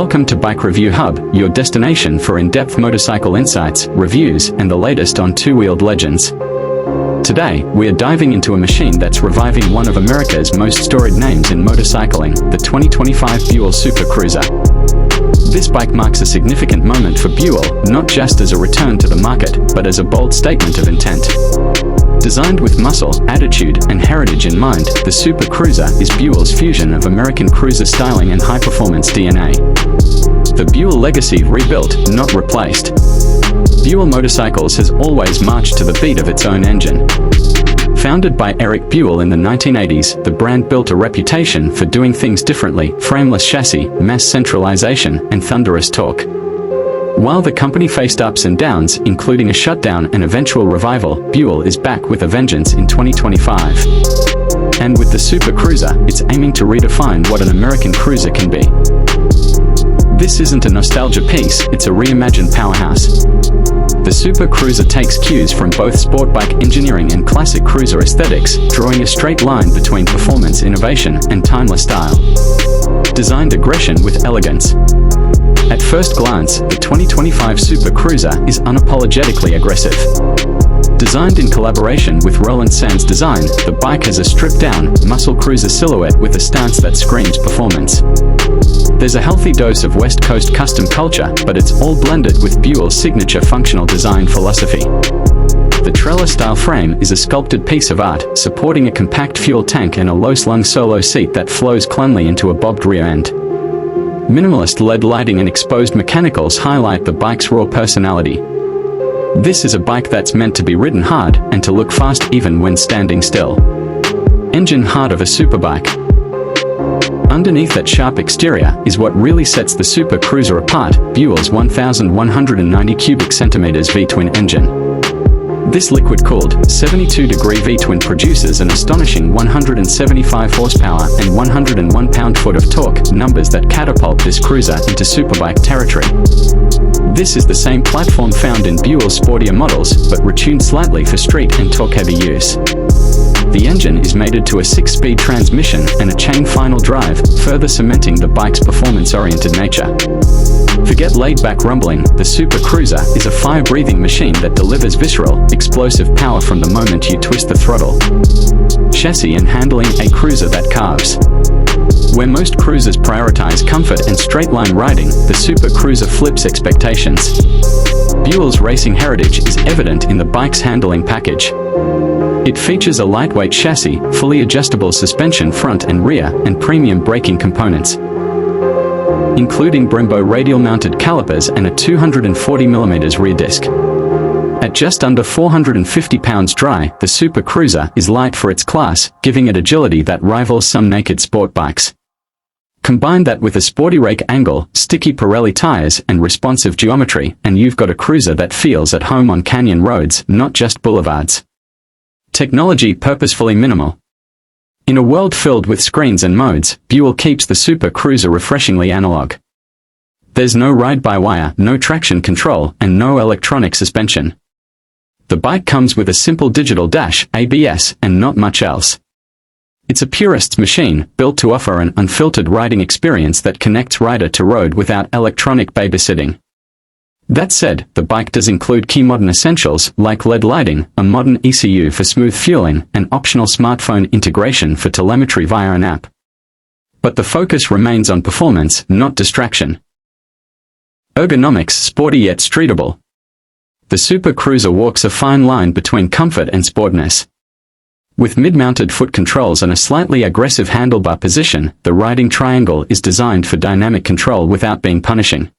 Welcome to Bike Review Hub, your destination for in-depth motorcycle insights, reviews, and the latest on two-wheeled legends. Today, we are diving into a machine that's reviving one of America's most storied names in motorcycling, the 2025 Buell Super Cruiser. This bike marks a significant moment for Buell, not just as a return to the market, but as a bold statement of intent. Designed with muscle, attitude, and heritage in mind, the Super Cruiser is Buell's fusion of American cruiser styling and high-performance DNA. The Buell legacy rebuilt, not replaced. Buell Motorcycles has always marched to the beat of its own engine. Founded by Eric Buell in the 1980s, the brand built a reputation for doing things differently: frameless chassis, mass centralization, and thunderous torque. While the company faced ups and downs, including a shutdown and eventual revival, Buell is back with a vengeance in 2025. And with the Super Cruiser, it's aiming to redefine what an American cruiser can be. This isn't a nostalgia piece, it's a reimagined powerhouse. The Super Cruiser takes cues from both sport bike engineering and classic cruiser aesthetics, drawing a straight line between performance innovation and timeless style. Designed aggression with elegance. At first glance, the 2025 Super Cruiser is unapologetically aggressive. Designed in collaboration with Roland Sands Design, the bike has a stripped-down, muscle cruiser silhouette with a stance that screams performance. There's a healthy dose of West Coast custom culture, but it's all blended with Buell's signature functional design philosophy. The trailer-style frame is a sculpted piece of art, supporting a compact fuel tank and a low-slung solo seat that flows cleanly into a bobbed rear end. Minimalist LED lighting and exposed mechanicals highlight the bike's raw personality. This is a bike that's meant to be ridden hard and to look fast even when standing still. Engine heart of a superbike. Underneath that sharp exterior is what really sets the Super Cruiser apart: Buell's 1,190 cubic centimeters V-twin engine. This liquid-cooled, 72-degree V-twin produces an astonishing 175 horsepower and 101 pound-foot of torque, numbers that catapult this cruiser into superbike territory. This is the same platform found in Buell's sportier models, but retuned slightly for street and torque-heavy use. The engine is mated to a 6-speed transmission and a chain final drive, further cementing the bike's performance-oriented nature. Forget laid-back rumbling, the Super Cruiser is a fire-breathing machine that delivers visceral, explosive power from the moment you twist the throttle. Chassis and handling: a cruiser that carves. Where most cruisers prioritize comfort and straight-line riding, the Super Cruiser flips expectations. Buell's racing heritage is evident in the bike's handling package. It features a lightweight chassis, fully adjustable suspension front and rear, and premium braking components, including Brembo radial-mounted calipers and a 240mm rear disc. At just under 450 pounds dry, the Super Cruiser is light for its class, giving it agility that rivals some naked sport bikes. Combine that with a sporty rake angle, sticky Pirelli tires, and responsive geometry, and you've got a cruiser that feels at home on canyon roads, not just boulevards. Technology purposefully minimal. In a world filled with screens and modes, Buell keeps the Super Cruiser refreshingly analog. There's no ride-by-wire, no traction control, and no electronic suspension. The bike comes with a simple digital dash, ABS, and not much else. It's a purist's machine, built to offer an unfiltered riding experience that connects rider to road without electronic babysitting. That said, the bike does include key modern essentials, like LED lighting, a modern ECU for smooth fueling, and optional smartphone integration for telemetry via an app. But the focus remains on performance, not distraction. Ergonomics: sporty yet streetable. The Super Cruiser walks a fine line between comfort and sportness. With mid-mounted foot controls and a slightly aggressive handlebar position, the riding triangle is designed for dynamic control without being punishing.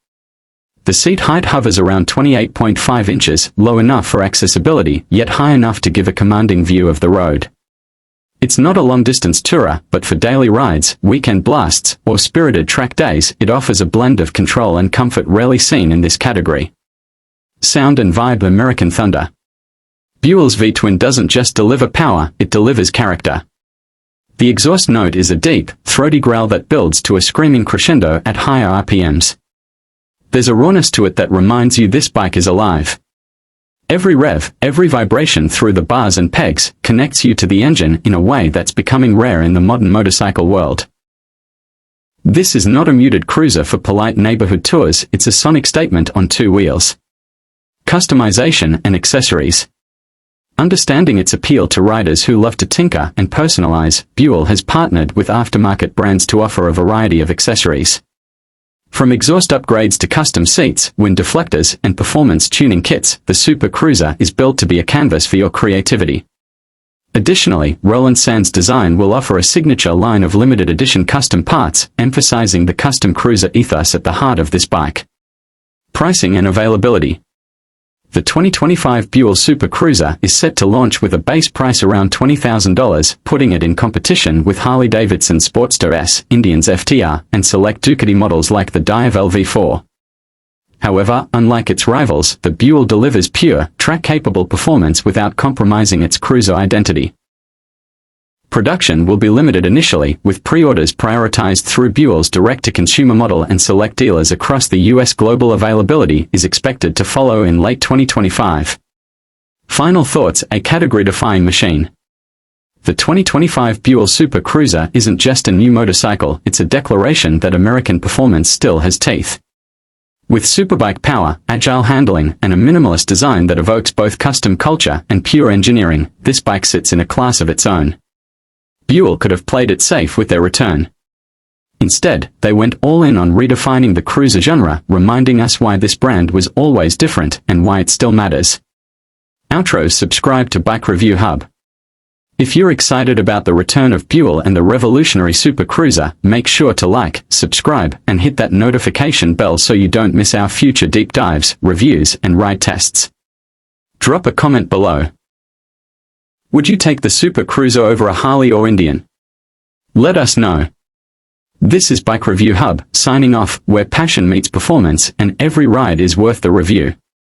The seat height hovers around 28.5 inches, low enough for accessibility, yet high enough to give a commanding view of the road. It's not a long-distance tourer, but for daily rides, weekend blasts, or spirited track days, it offers a blend of control and comfort rarely seen in this category. Sound and vibe: American thunder. Buell's V-twin doesn't just deliver power, it delivers character. The exhaust note is a deep, throaty growl that builds to a screaming crescendo at higher RPMs. There's a rawness to it that reminds you this bike is alive. Every rev, every vibration through the bars and pegs, connects you to the engine in a way that's becoming rare in the modern motorcycle world. This is not a muted cruiser for polite neighborhood tours, it's a sonic statement on two wheels. Customization and accessories. Understanding its appeal to riders who love to tinker and personalize, Buell has partnered with aftermarket brands to offer a variety of accessories. From exhaust upgrades to custom seats, wind deflectors, and performance tuning kits, the Super Cruiser is built to be a canvas for your creativity. Additionally, Roland Sands design will offer a signature line of limited edition custom parts, emphasizing the custom cruiser ethos at the heart of this bike. Pricing and availability. The 2025 Buell Super Cruiser is set to launch with a base price around $20,000, putting it in competition with Harley-Davidson Sportster S, Indian's FTR, and select Ducati models like the Dive LV4. However, unlike its rivals, the Buell delivers pure, track-capable performance without compromising its cruiser identity. Production will be limited initially, with pre-orders prioritized through Buell's direct-to-consumer model and select dealers across the U.S. Global availability is expected to follow in late 2025. Final thoughts: a category-defying machine. The 2025 Buell Super Cruiser isn't just a new motorcycle, it's a declaration that American performance still has teeth. With superbike power, agile handling, and a minimalist design that evokes both custom culture and pure engineering, this bike sits in a class of its own. Buell could have played it safe with their return. Instead, they went all in on redefining the cruiser genre, reminding us why this brand was always different and why it still matters. Outros. Subscribe to Bike Review Hub. If you're excited about the return of Buell and the revolutionary Super Cruiser, make sure to like, subscribe, and hit that notification bell so you don't miss our future deep dives, reviews, and ride tests. Drop a comment below. Would you take the Super Cruiser over a Harley or Indian? Let us know. This is Bike Review Hub, signing off, where passion meets performance and every ride is worth the review.